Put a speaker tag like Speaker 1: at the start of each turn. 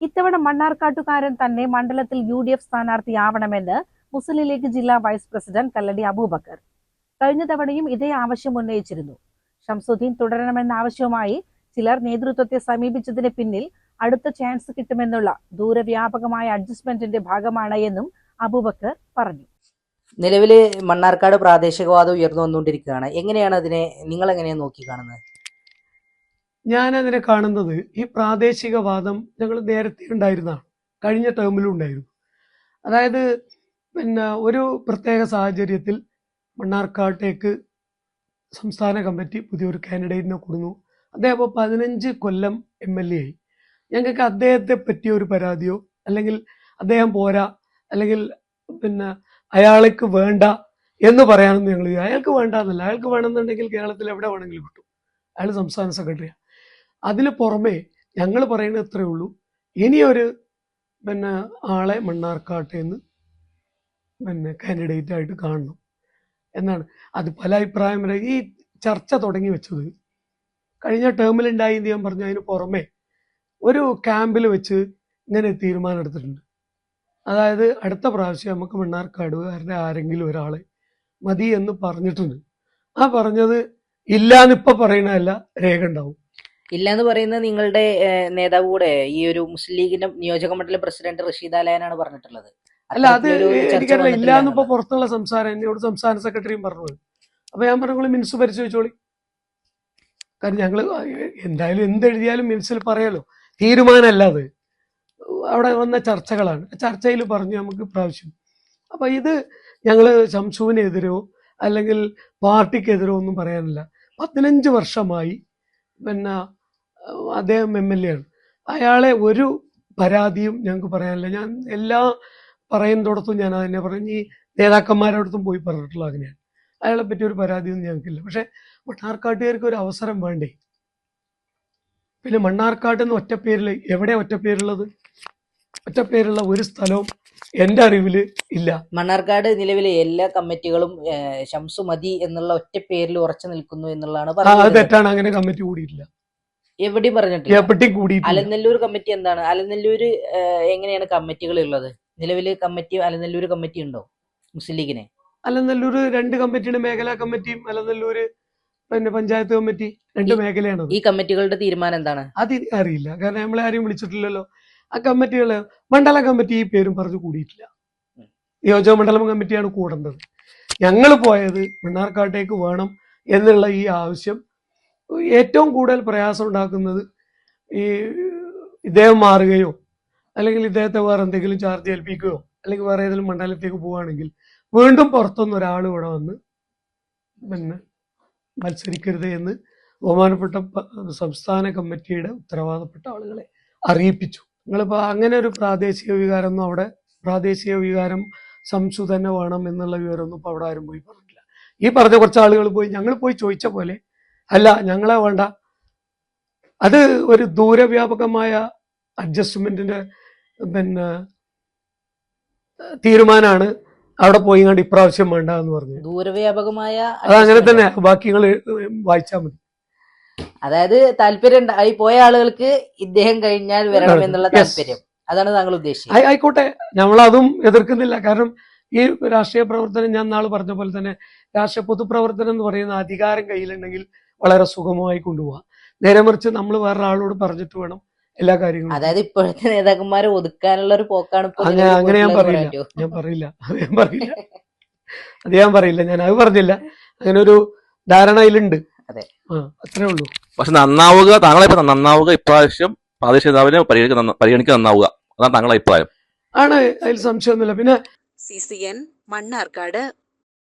Speaker 1: ഇത്തവണ മണ്ണാർക്കാട്ടുകാരൻ തന്നെ മണ്ഡലത്തിൽ UDF സ്ഥാനാർത്ഥിയാവണമെന്ന് മുസ്ലിം ലീഗ് ജില്ലാ വൈസ് പ്രസിഡന്റ് കല്ലടി അബൂബക്കർ കഴിഞ്ഞ തവണയും ഇതേ ആവശ്യം ഉന്നയിച്ചിരുന്നു. ഷംസുദ്ദീൻ തുടരണമെന്ന ആവശ്യവുമായി ചിലർ നേതൃത്വത്തെ സമീപിച്ചതിന് പിന്നിൽ അടുത്ത ചാൻസ് കിട്ടുമെന്നുള്ള ദൂരവ്യാപകമായ അഡ്ജസ്റ്റ്മെന്റിന്റെ ഭാഗമാണ് എന്നും അബൂബക്കർ പറഞ്ഞു.
Speaker 2: നിലവില് മണ്ണാർക്കാട് പ്രാദേശികവാദം ഉയർന്നു വന്നുകൊണ്ടിരിക്കുകയാണ്. എങ്ങനെയാണ് അതിനെ നിങ്ങൾ എങ്ങനെയാണ് നോക്കി കാണുന്നത്?
Speaker 3: ഞാനതിനെ കാണുന്നത് ഈ പ്രാദേശികവാദം ഞങ്ങൾ നേരത്തെ ഉണ്ടായിരുന്നതാണ്, കഴിഞ്ഞ ടേമിലും ഉണ്ടായിരുന്നു. അതായത് ഒരു പ്രത്യേക സാഹചര്യത്തിൽ മണ്ണാർക്കാട്ടേക്ക് സംസ്ഥാന കമ്മിറ്റി പുതിയൊരു കാൻഡിഡേറ്റിനെ കൊടുന്നു. അദ്ദേഹം 15 കൊല്ലം MLA ആയി. ഞങ്ങൾക്ക് അദ്ദേഹത്തെ പറ്റിയ ഒരു പരാതിയോ അല്ലെങ്കിൽ അദ്ദേഹം പോരാ അല്ലെങ്കിൽ അയാൾക്ക് വേണ്ട എന്ന് പറയാനൊന്നും ഞങ്ങൾ അയാൾക്ക് വേണ്ട എന്നല്ല, അയാൾക്ക് വേണമെന്നുണ്ടെങ്കിൽ കേരളത്തിൽ എവിടെ വേണമെങ്കിലും കിട്ടും, അയാൾ സംസ്ഥാന സെക്രട്ടറിയാണ്. അതിന് പുറമെ ഞങ്ങൾ പറയുന്നത് ഇത്രയേ ഉള്ളൂ, ഇനിയൊരു ആളെ മണ്ണാർക്കാട്ടേന്ന് കാൻഡിഡേറ്റ് ആയിട്ട് കാണണം എന്നാണ്. അത് പല അഭിപ്രായം വരെ ഈ ചർച്ച തുടങ്ങി വെച്ചത് കഴിഞ്ഞ ടേമിലുണ്ടായി എന്ന് ഞാൻ പറഞ്ഞു. അതിന് പുറമെ ഒരു ക്യാമ്പിൽ വെച്ച് ഇങ്ങനെ തീരുമാനം എടുത്തിട്ടുണ്ട്. അതായത് അടുത്ത പ്രാവശ്യം നമുക്ക് മണ്ണാർക്കാടുകാരുടെ ആരെങ്കിലും ഒരാളെ മതി എന്ന് പറഞ്ഞിട്ടുണ്ട്. ആ പറഞ്ഞത് ഇല്ലാന്നിപ്പോ പറയണതല്ല, രേഖ ഉണ്ടാവും.
Speaker 2: ഇല്ലാന്ന് പറയുന്നത് നിങ്ങളുടെ നേതാവ് കൂടെ ഈ ഒരു മുസ്ലിം ലീഗിന്റെ നിയോജക മണ്ഡലം പ്രസിഡന്റ് റഷീദ് അലയനാണ് പറഞ്ഞിട്ടുള്ളത്.
Speaker 3: അല്ല, അത് എനിക്കറിയില്ല. ഇല്ലാന്നിപ്പോ പുറത്തുള്ള സംസാരം എന്നോട് സംസ്ഥാന സെക്രട്ടറിയും പറഞ്ഞത്. അപ്പൊ ഞാൻ പറഞ്ഞു മിനിറ്റ്സ് പരിശോധിച്ചോളി. കാരണം ഞങ്ങള് എന്തായാലും എന്തെഴുതിയാലും മിനിറ്റ്സിൽ പറയാലോ, തീരുമാനമല്ല അത്. അവിടെ വന്ന ചർച്ചകളാണ്. ചർച്ചയിൽ പറഞ്ഞു നമുക്ക് പ്രാവശ്യം. അപ്പൊ ഇത് ഞങ്ങള് ശംസുവിനെതിരോ അല്ലെങ്കിൽ പാർട്ടിക്കെതിരോ ഒന്നും പറയാനില്ല. 15 വർഷമായി അദ്ദേഹം MLA ആണ്. അയാളെ ഒരു പരാതിയും ഞങ്ങൾക്ക് പറയാനില്ല. ഞാൻ എല്ലാ പറയുന്നിടത്തും ഞാൻ അതിനെ പറഞ്ഞ് ഈ നേതാക്കന്മാരോടത്തും പോയി പറഞ്ഞിട്ടുള്ള അങ്ങനെയാണ്. അയാളെ പറ്റി ഒരു പരാതിയൊന്നും ഞങ്ങൾക്കില്ല. പക്ഷെ മണ്ണാർക്കാട്ടുകാർക്ക് ഒരു അവസരം വേണ്ടേ? പിന്നെ മണ്ണാർക്കാട്ട് നിന്ന് ഒറ്റപ്പേരിൽ എവിടെ ഒറ്റപ്പേരുള്ളത്? ഒറ്റപ്പേരുള്ള ഒരു സ്ഥലവും എന്റെ അറിവില് ഇല്ല.
Speaker 2: മണ്ണാർക്കാട് നിലവിലെ എല്ലാ കമ്മിറ്റികളും ഷംസു മതി എന്നുള്ള ഒറ്റ പേരിൽ ഉറച്ചു നിൽക്കുന്നു എന്നുള്ളതാണ്
Speaker 3: അത്
Speaker 2: പറയുന്നത്.
Speaker 3: തെറ്റാണ്. അങ്ങനെ കമ്മിറ്റി കൂടിയിട്ടില്ല,
Speaker 2: എവിടെയും പറഞ്ഞിട്ടില്ല.
Speaker 3: എവിടെയും കൂടിയിട്ടില്ല.
Speaker 2: അലനല്ലൂർ കമ്മിറ്റി എന്താണ്? അലനല്ലൂര് എങ്ങനെയാണ് കമ്മിറ്റികൾ ഉള്ളത്? നിലവില് കമ്മിറ്റി അലനല്ലൂർ കമ്മിറ്റി ഉണ്ടോ മുസ്ലിം ലീഗിനെ?
Speaker 3: അലനല്ലൂർ 2 കമ്മിറ്റിയുടെ മേഖലാ കമ്മിറ്റിയും അലനല്ലൂര് പഞ്ചായത്ത് കമ്മിറ്റി 2 മേഖലയാണ്.
Speaker 2: ഈ കമ്മിറ്റികളുടെ തീരുമാനം എന്താണ്?
Speaker 3: അത് അറിയില്ല, കാരണം നമ്മളെ ആരെയും വിളിച്ചിട്ടില്ലല്ലോ. ആ കമ്മിറ്റികള് മണ്ഡല കമ്മിറ്റി ഈ പേരും പറഞ്ഞു കൂടിയിട്ടില്ല. നിയോജക മണ്ഡലം കമ്മിറ്റിയാണ് കൂടേണ്ടത്. ഞങ്ങൾ പോയത് മണ്ണാർക്കാട്ടേക്ക് വേണം എന്നുള്ള ഈ ആവശ്യം ഏറ്റവും കൂടുതൽ പ്രയാസം ഉണ്ടാക്കുന്നത് ഈ ഇദ്ദേഹം മാറുകയോ അല്ലെങ്കിൽ ഇദ്ദേഹത്തെ വേറെ എന്തെങ്കിലും ചാർജ് ഏൽപ്പിക്കുകയോ അല്ലെങ്കിൽ വേറെ ഏതെങ്കിലും മണ്ഡലത്തേക്ക് പോവുകയാണെങ്കിൽ വീണ്ടും പുറത്തുനിന്ന് ഒരാൾ ഇവിടെ വന്ന് മത്സരിക്കരുത് എന്ന് ബഹുമാനപ്പെട്ട സംസ്ഥാന കമ്മിറ്റിയുടെ ഉത്തരവാദപ്പെട്ട ആളുകളെ അറിയിപ്പിച്ചു. നിങ്ങളിപ്പോൾ അങ്ങനെ ഒരു പ്രാദേശിക വികാരമൊന്നും അവിടെ, പ്രാദേശിക വികാരം സംസു തന്നെ വേണം എന്നുള്ള വിവരമൊന്നും ഇപ്പോൾ അവിടെ ആരും പോയി പറഞ്ഞില്ല. ഈ പറഞ്ഞ കുറച്ച് ആളുകൾ പോയി ഞങ്ങൾ പോയി ചോദിച്ച പോലെ അല്ല, ഞങ്ങളെ വേണ്ട. അത് ഒരു ദൂരവ്യാപകമായ അഡ്ജസ്റ്റ്മെന്റിന്റെ തീരുമാനമാണ്. അവിടെ പോയി കണ്ട് ഇപ്രാവശ്യം വേണ്ട എന്ന് പറഞ്ഞു.
Speaker 2: ദൂരവ്യാപകമായ
Speaker 3: അതങ്ങനെ തന്നെ, ബാക്കി നിങ്ങൾ വായിച്ചാൽ മതി.
Speaker 2: അതായത് താല്പര്യം പോയ ആളുകൾക്ക് ഇദ്ദേഹം കഴിഞ്ഞാൽ വരണം എന്നുള്ള താല്പര്യം, അതാണ് താങ്കൾ ഉദ്ദേശിച്ചത്.
Speaker 3: ആയിക്കോട്ടെ, നമ്മളതും എതിർക്കുന്നില്ല. കാരണം ഈ രാഷ്ട്രീയ പ്രവർത്തനം ഞാൻ നാളെ പറഞ്ഞ പോലെ തന്നെ രാഷ്ട്രീയ പൊതുപ്രവർത്തനം എന്ന് പറയുന്ന അധികാരം കയ്യിലുണ്ടെങ്കിൽ വളരെ സുഗമമായി കൊണ്ടുപോകാം. നേരെ മറിച്ച് നമ്മൾ വേറൊരാളോട് പറഞ്ഞിട്ട് വേണം എല്ലാ കാര്യങ്ങളും.
Speaker 2: അതായത് ഇപ്പോഴത്തെ നേതാക്കന്മാരെ ഒതുക്കാനുള്ള ഒരു പോക്കാണ്.
Speaker 3: അങ്ങനെ ഞാൻ പറയില്ല. അത് ഞാൻ പറയില്ല. ഞാൻ അത് പറഞ്ഞില്ല. അങ്ങനെ ഒരു ധാരണയിലുണ്ട്.
Speaker 2: അതെ,
Speaker 3: അത്രേ ഉള്ളൂ.
Speaker 4: പക്ഷെ നന്നാവുക, താങ്കളെ നന്നാവുക ഇപ്രാവശ്യം പ്രാദേശിക നേതാവിനെ പരിഗണിക്കുക നന്നാവുക, അതാണ് താങ്കളുടെ അഭിപ്രായം?
Speaker 3: ആണ്, അതിൽ സംശയമൊന്നുമില്ല. പിന്നെ
Speaker 5: CCN മണ്ണാർക്കാട്.